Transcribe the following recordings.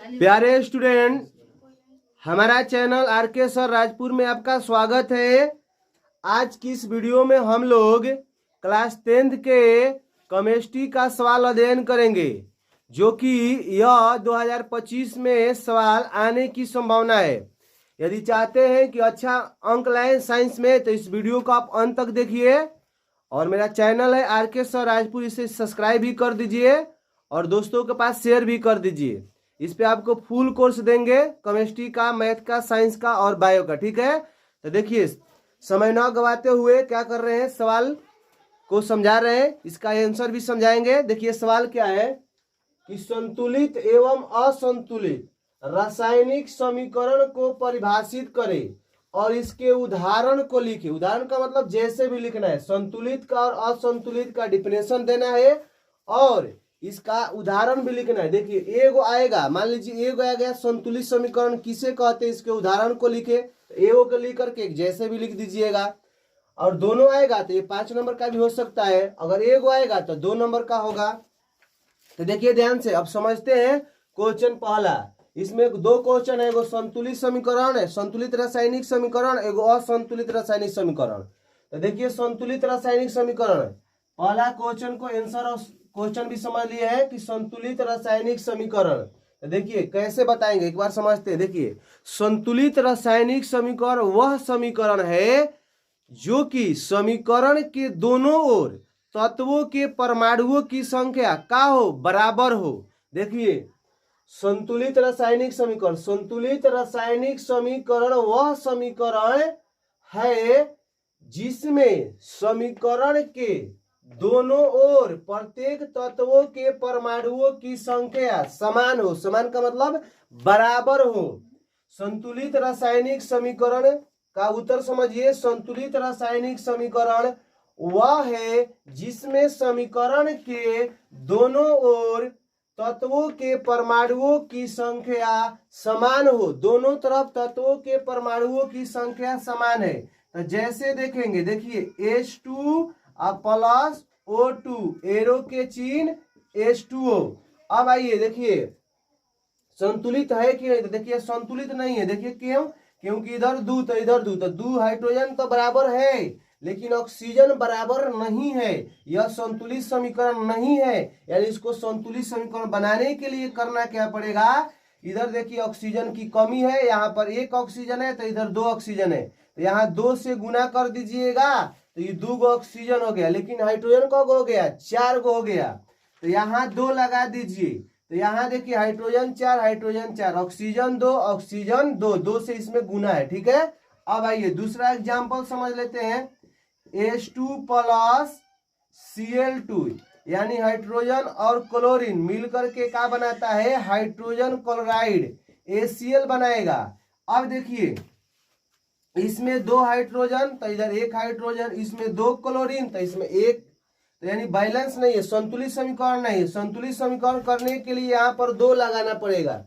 प्यारे स्टूडेंट, हमारा channel R K sir Rajpur में आपका स्वागत है। आज की इस वीडियो में हम लोग क्लास 10th के केमिस्ट्री का सवाल अध्ययन करेंगे, जो कि यह 2025 में सवाल आने की संभावना है। यदि चाहते हैं कि अच्छा अंक लाएं साइंस में, तो इस वीडियो को आप अंत तक देखिए। और मेरा चैनल है आरके सर राजपुर, इसे सब्सक्राइब भी कर दीजिए और दोस्तों के पास शेयर भी कर दीजिए। इस पे आपको फुल कोर्स देंगे केमिस्ट्री का, मैथ का, साइंस का और बायो का। ठीक है, तो देखिए समय न गवाते हुए क्या कर रहे हैं, सवाल को समझा रहे हैं, इसका आंसर भी समझाएंगे। देखिए सवाल क्या है कि संतुलित एवं असंतुलित रासायनिक समीकरण को परिभाषित करें और इसके उदाहरण को लिखे। उदाहरण का मतलब जैसे भी लिखना है, संतुलित का और असंतुलित का डिफिनेशन देना है और इसका उदाहरण भी लिखना है। देखिए एगो आएगा, मान लीजिए एगो आ गया संतुलित समीकरण किसे कहते हैं, इसके उदाहरण को लिखे। एगो को लिख करके जैसे भी लिख दीजिएगा। और दोनों आएगा तो ये 5 नंबर का भी हो सकता है। अगर एगो आएगा तो 2 नंबर का होगा। तो देखिए ध्यान से, अब समझते हैं क्वेश्चन पहला। इसमें 2 क्वेश्चन है, एगो संतुलित समीकरण है, संतुलित रासायनिक समीकरण, एगो असंतुलित रासायनिक समीकरण। तो देखिए संतुलित रासायनिक समीकरण पहला क्वेश्चन को आंसर और क्वेश्चन भी समझ लिए है कि संतुलित रासायनिक समीकरण। तो देखिए कैसे बताएंगे, एक बार समझते हैं। देखिए संतुलित रासायनिक समीकरण वह समीकरण है जो कि समीकरण के दोनों ओर तत्वों के परमाणुओं की संख्या का हो, बराबर हो। देखिए संतुलित रासायनिक समीकरण, संतुलित रासायनिक समीकरण वह समीकरण है जिसमें समीकरण के दोनों ओर प्रत्येक तत्वों के परमाणुओं की संख्या समान हो। समान का मतलब बराबर हो। संतुलित रासायनिक समीकरण का उत्तर समझिए। संतुलित रासायनिक समीकरण वह है जिसमें समीकरण के दोनों ओर तत्वों के परमाणुओं की संख्या समान हो। दोनों तरफ तत्वों के परमाणुओं की संख्या समान है। तो जैसे देखेंगे, देखिए H2 प्लस O2, एरो के चिन्ह H2O। अब आइए देखिए संतुलित है कि नहीं, तो देखिए संतुलित नहीं है। देखिए क्यों? क्योंकि इधर 2 तो इधर 2, तो 2 हाइड्रोजन तो बराबर है लेकिन ऑक्सीजन बराबर नहीं है। यह संतुलित समीकरण नहीं है। यानी इसको संतुलित समीकरण बनाने के लिए करना क्या पड़ेगा, इधर देखिए ऑक्सीजन की कमी है, यहाँ पर 1 ऑक्सीजन है तो इधर 2 ऑक्सीजन है, तो यहाँ 2 से गुना कर दीजिएगा तो ये 2 गो ऑक्सीजन हो गया। लेकिन हाइड्रोजन कब हो गया, 4 गो हो गया, तो यहाँ 2 लगा दीजिए। तो यहाँ देखिए हाइड्रोजन 4, हाइड्रोजन 4, ऑक्सीजन 2, ऑक्सीजन 2, 2 से इसमें गुना है। ठीक है, अब आइए दूसरा एग्जाम्पल समझ लेते हैं। H2 प्लस Cl2 यानी हाइड्रोजन और क्लोरीन मिलकर के क्या बनाता है, हाइड्रोजन क्लोराइड HCl बनाएगा। अब देखिए इसमें 2 हाइड्रोजन तो इधर 1 हाइड्रोजन, इसमें 2 क्लोरीन तो इसमें 1, तो यानी बैलेंस नहीं है, संतुलित समीकरण नहीं है। संतुलित समीकरण करने के लिए यहाँ पर 2 लगाना पड़ेगा।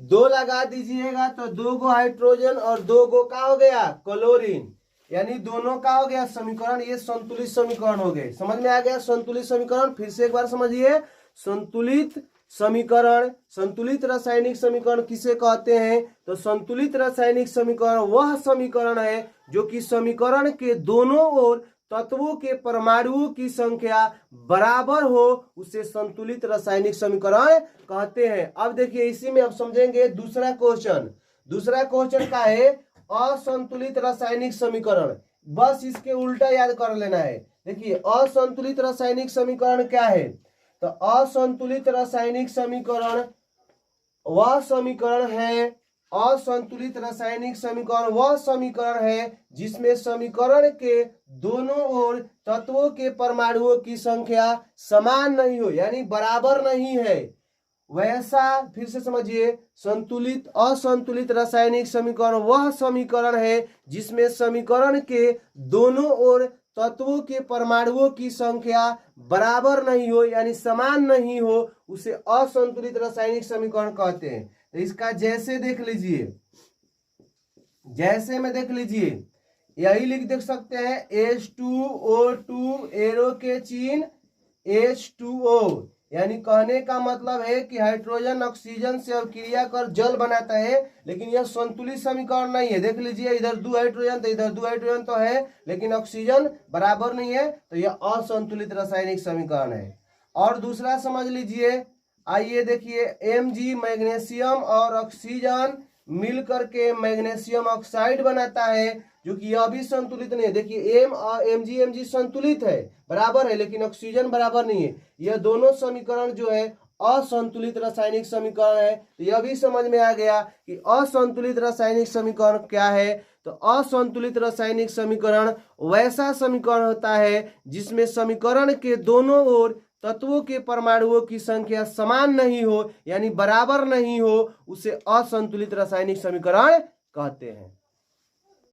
2 लगा दीजिएगा तो 2 गो हाइड्रोजन और 2 गो का हो गया क्लोरीन, यानी दोनों का हो गया समीकरण। ये संतुलित समीकरण हो गए। समझ में आ गया संतुलित समीकरण? फिर से एक बार समझिए। संतुलित समीकरण, संतुलित रासायनिक समीकरण किसे कहते हैं, तो संतुलित रासायनिक समीकरण वह समीकरण है जो कि समीकरण के दोनों ओर तत्वों के परमाणुओं की संख्या बराबर हो, उसे संतुलित रासायनिक समीकरण कहते हैं। अब देखिए इसी में अब समझेंगे दूसरा क्वेश्चन। दूसरा क्वेश्चन का है असंतुलित रासायनिक समीकरण। बस इसके उल्टा याद कर लेना है। देखिए असंतुलित रासायनिक समीकरण क्या है, तो असंतुलित रासायनिक समीकरण वह समीकरण है, असंतुलित रासायनिक समीकरण वह समीकरण है जिसमें समीकरण के दोनों ओर तत्वों के परमाणुओं की संख्या समान नहीं हो, यानी बराबर नहीं है। वैसा फिर से समझिए, संतुलित असंतुलित रासायनिक समीकरण वह समीकरण है जिसमें समीकरण के दोनों ओर तत्वों के परमाणुओं की संख्या बराबर नहीं हो, यानी समान नहीं हो, उसे असंतुलित रासायनिक समीकरण कहते हैं। तो इसका जैसे देख लीजिए, जैसे में देख लीजिए, यही लिख देख सकते हैं H2O2, एरो के चिन्ह H2O, यानी कहने का मतलब है कि हाइड्रोजन ऑक्सीजन से अभिक्रिया कर जल बनाता है, लेकिन यह संतुलित समीकरण नहीं है। देख लीजिए, इधर 2 हाइड्रोजन तो इधर 2 हाइड्रोजन तो है, लेकिन ऑक्सीजन बराबर नहीं है, तो यह असंतुलित रासायनिक समीकरण है। और दूसरा समझ लीजिए, आइए देखिए, Mg मैग्नीशियम और ऑक्सीजन मिलकर के मैग्नीशियम ऑक्साइड बनाता है, जो कि यह भी संतुलित नहीं है। देखिए M और Mg संतुलित है, बराबर है, लेकिन ऑक्सीजन बराबर नहीं है। यह दोनों समीकरण जो है असंतुलित रासायनिक समीकरण है। तो यह भी समझ में आ गया कि असंतुलित रासायनिक समीकरण क्या है। तो असंतुलित रासायनिक समीकरण वैसा समीकरण होता है जिसमें समीकरण के दोनों ओर तत्वों के परमाणुओं की संख्या समान नहीं हो, यानी बराबर नहीं हो, उसे असंतुलित रासायनिक समीकरण कहते हैं।